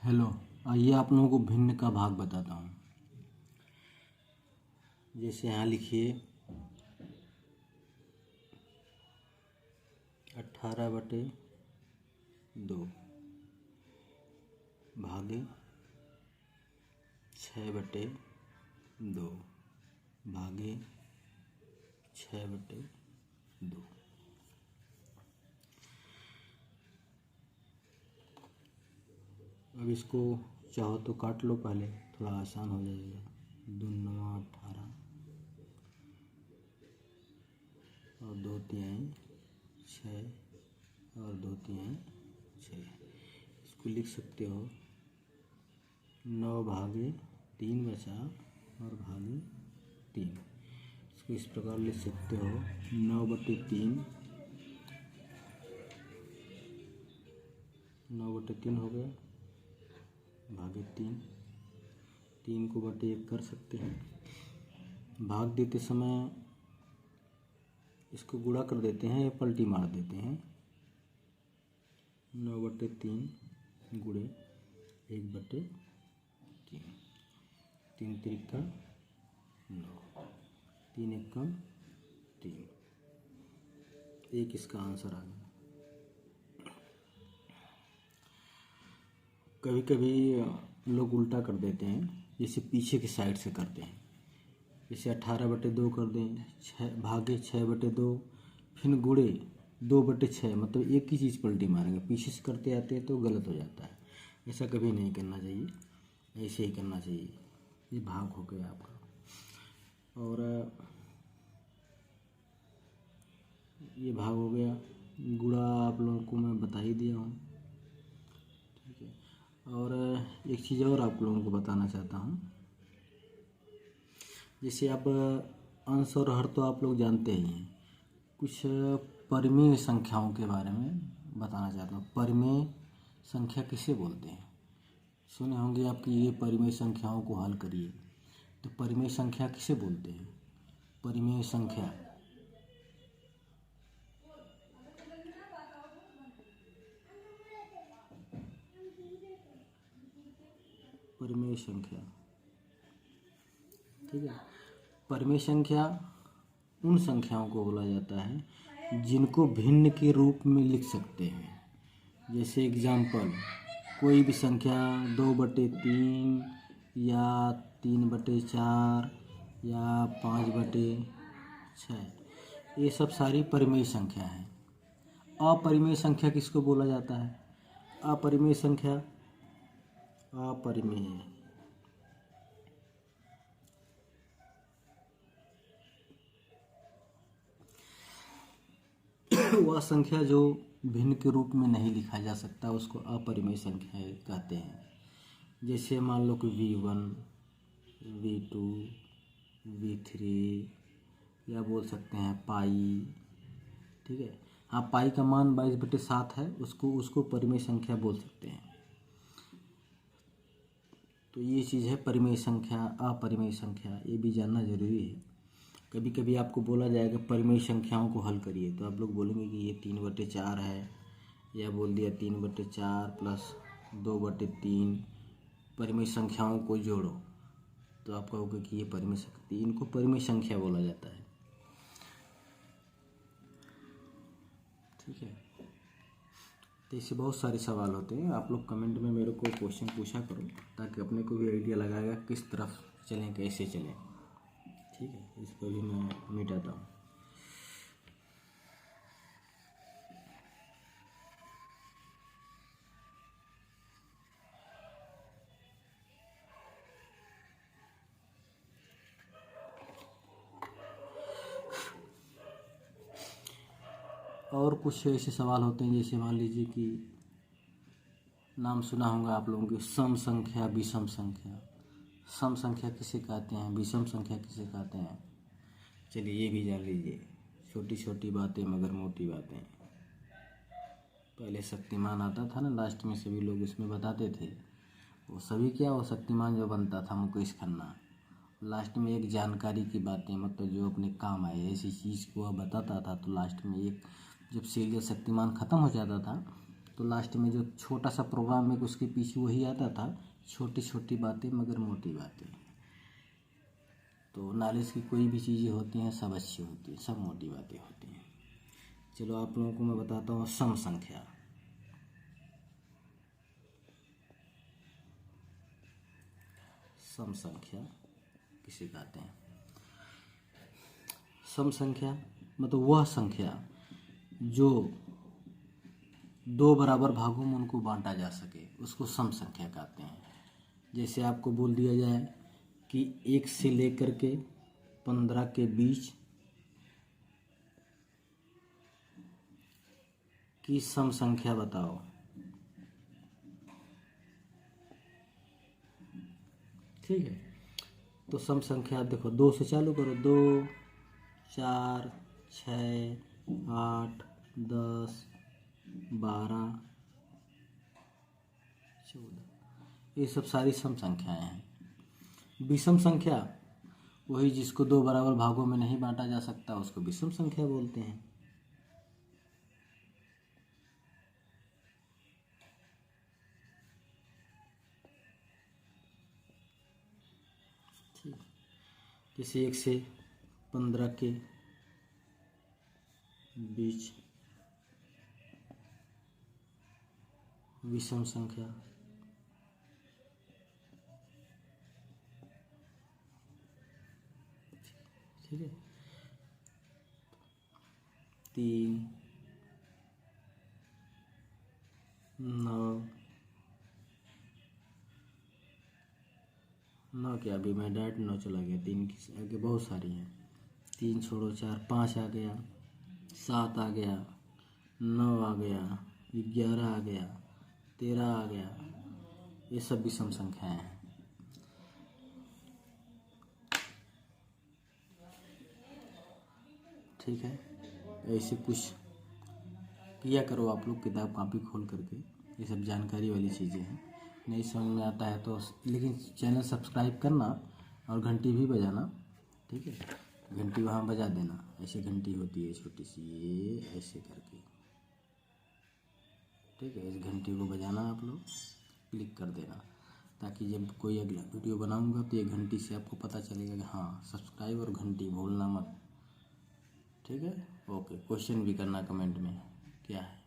Hello. आइए आप लोगों को भिन्न का भाग बताता हूँ। जैसे यहाँ लिखिए 18/2 भागे 6/2 भागे 6/2। अब इसको चाहो तो काट लो, पहले थोड़ा आसान हो जाएगा। 2 9 18 और 2 तिहाई 6 और 2 तिहाई 6। इसको लिख सकते हो 9 भागे 3 बचा और भागे 3। इसको इस प्रकार लिख सकते हो 9/3 9/3 हो गया भागे 3। 3 को बटे 1 कर सकते हैं। भाग देते समय इसको गुणा कर देते हैं या पलटी मार देते हैं। 9/3 गुणे 1/3। 3 त्रिका 9, 3 एकम 3। 1 इसका आंसर आ गया। कभी कभी लोग उल्टा कर देते हैं, जैसे पीछे की साइड से करते हैं। जैसे 18/2 कर दें, 6 भागे 6/2, फिर गुणे 2/6, मतलब एक ही चीज़ पलटी मारेंगे। पीछे से करते आते हैं तो गलत हो जाता है। ऐसा कभी नहीं करना चाहिए, ऐसे ही करना चाहिए। ये भाग हो गया आपका। और ये भाग हो गया। गुणा आप लोगों को मैं बता ही दिया हूँ, ठीक है। और एक चीज़ और आप लोगों को बताना चाहता हूँ। जैसे आप अंश और हर तो आप लोग जानते ही हैं। कुछ परिमेय संख्याओं के बारे में बताना चाहता हूँ। परिमेय संख्या किसे बोलते हैं? सुने होंगे आपकी, ये परिमेय संख्याओं को हल करिए। तो परिमेय संख्या किसे बोलते हैं? परिमेय संख्या परिमेय संख्या, ठीक है। परिमेय संख्या उन संख्याओं को बोला जाता है जिनको भिन्न के रूप में लिख सकते हैं। जैसे एग्जाम्पल, कोई भी संख्या 2/3 या 3/4 या 5/6, ये सब सारी परिमेय संख्या है। अपरिमेय संख्या किसको बोला जाता है? अपरिमेय संख्या, अपरिमेय वह संख्या जो भिन्न के रूप में नहीं लिखा जा सकता, उसको अपरिमेय संख्या कहते हैं। जैसे मान लो कि V1, V2, V3, या बोल सकते हैं पाई, ठीक है। हाँ, पाई का मान 22/7 है, उसको परिमेय संख्या बोल सकते हैं। तो ये चीज़ है परिमेय संख्या, अपरिमेय संख्या, ये भी जानना जरूरी है। कभी कभी आपको बोला जाएगा परिमेय संख्याओं को हल करिए, तो आप लोग बोलेंगे कि ये 3/4 है, या बोल दिया 3/4 प्लस 2/3, परिमेय संख्याओं को जोड़ो, तो आप कहोगे कि ये परिमेय संख्या, इनको परिमेय संख्या बोला जाता है, ठीक है। तो इससे बहुत सारे सवाल होते हैं। आप लोग कमेंट में मेरे को क्वेश्चन पूछा करो, ताकि अपने को भी आइडिया लगाएगा किस तरफ चलें, कैसे चलें, ठीक है। इसको भी मैं मिटाता हूँ। और कुछ ऐसे सवाल होते हैं, जैसे मान लीजिए कि नाम सुना होगा आप लोगों की सम संख्या, विषम संख्या। सम संख्या किसे कहते हैं, विषम संख्या किसे कहते हैं? चलिए ये भी जान लीजिए। छोटी छोटी बातें मगर मोटी बातें। पहले शक्तिमान आता था ना, लास्ट में सभी लोग इसमें बताते थे। वो सभी क्या, वो शक्तिमान जो बनता था मुकेश खन्ना, लास्ट में एक जानकारी की बातें, मतलब जो अपने काम आए ऐसी चीज़ को वह बताता था। तो लास्ट में एक, जब सीरियल शक्तिमान ख़त्म हो जाता था तो लास्ट में जो छोटा सा प्रोग्राम है उसके पीछे वही आता था, छोटी छोटी बातें मगर मोटी बातें। तो नॉलेज की कोई भी चीज़ें होती हैं सब अच्छी होती हैं, सब मोटी बातें होती हैं। चलो आप लोगों को मैं बताता हूँ सम संख्या। सम संख्या किसे कहते हैं? सम संख्या मतलब वह संख्या जो दो बराबर भागों में उनको बांटा जा सके, उसको सम संख्या कहते हैं। जैसे आपको बोल दिया जाए कि 1 से लेकर के 15 के बीच की सम संख्या बताओ, ठीक है। तो सम संख्या आप देखो 2 से चालू करो, 2, 4, 6, 8, 10, 12, 14, ये सब सारी सम संख्याएं हैं। विषम संख्या वही जिसको दो बराबर भागों में नहीं बांटा जा सकता, उसको विषम संख्या बोलते हैं। ठीक, जैसे 1 से 15 के बीच विषम संख्या, ठीक है। 3, 9, 9 क्या, अभी मैं डायरेक्ट 9 चला गया, 3 की आगे बहुत सारी हैं। 3 छोड़ो 4, 5 आ गया, 7 आ गया, 9 आ गया, 11 आ गया, 13 आ गया, ये सब विषम संख्याएं हैं। ठीक है, ऐसे कुछ किया करो आप लोग, किताब कापी खोल करके, ये सब जानकारी वाली चीज़ें हैं। नहीं समझ में आता है तो लेकिन चैनल सब्सक्राइब करना और घंटी भी बजाना, ठीक है। घंटी वहाँ बजा देना, ऐसे घंटी होती है छोटी सी, ये ऐसे करके, ठीक है। इस घंटी को बजाना आप लोग, क्लिक कर देना, ताकि जब कोई अगला वीडियो बनाऊंगा तो ये घंटी से आपको पता चलेगा कि हाँ सब्सक्राइब और घंटी भूलना मत, ठीक है। ओके, क्वेश्चन भी करना कमेंट में क्या है।